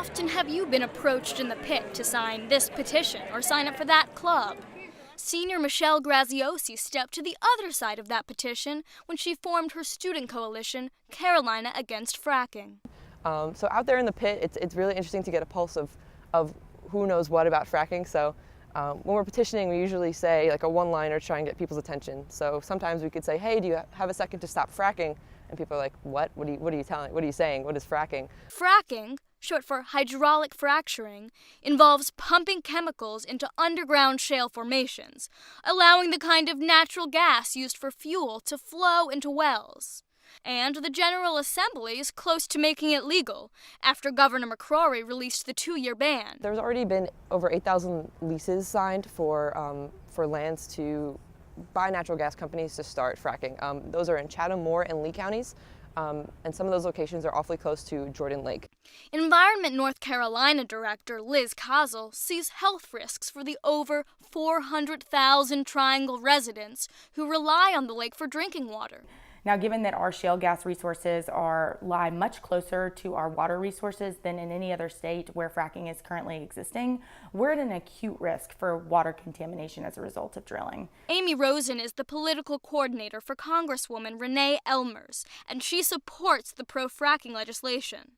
often have you been approached in the pit to sign this petition or sign up for that club? Senior Michelle Graziosi stepped to the other side of that petition when she formed her student coalition, Carolina Against Fracking. So out there in the pit, it's really interesting to get a pulse of who knows what about fracking. So when we're petitioning, we usually say like a one-liner to try and get people's attention. So sometimes we could say, hey, do you have a second to stop fracking? And people are like, what? What are you saying? What is fracking? Fracking, short for hydraulic fracturing, involves pumping chemicals into underground shale formations, allowing the kind of natural gas used for fuel to flow into wells. And the General Assembly is close to making it legal after Governor McCrory released the 2-year ban. There's already been over 8,000 leases signed for lands by natural gas companies to start fracking. Those are in Chatham, Moore, and Lee counties, and some of those locations are awfully close to Jordan Lake. Environment North Carolina Director Liz Kozel sees health risks for the over 400,000 Triangle residents who rely on the lake for drinking water. Now, given that our shale gas resources lie much closer to our water resources than in any other state where fracking is currently existing, we're at an acute risk for water contamination as a result of drilling. Amy Rosen is the political coordinator for Congresswoman Renee Elmers, and she supports the pro-fracking legislation.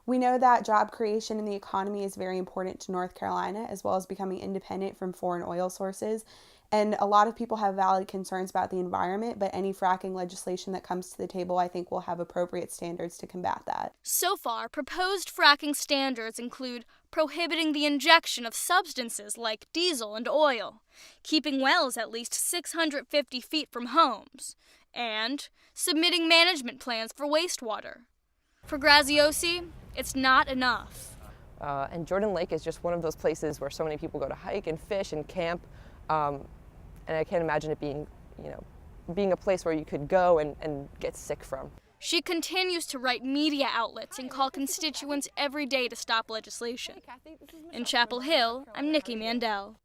We know that job creation in the economy is very important to North Carolina, as well as becoming independent from foreign oil sources. And a lot of people have valid concerns about the environment, but any fracking legislation that comes to the table, I think, will have appropriate standards to combat that. So far, proposed fracking standards include prohibiting the injection of substances like diesel and oil, keeping wells at least 650 feet from homes, and submitting management plans for wastewater. For Graziosi, it's not enough. And Jordan Lake is just one of those places where so many people go to hike and fish and camp. And I can't imagine it being a place where you could go and get sick from. She continues to write media outlets and call constituents every day to stop legislation. In Chapel Hill, I'm Nikki Mandel.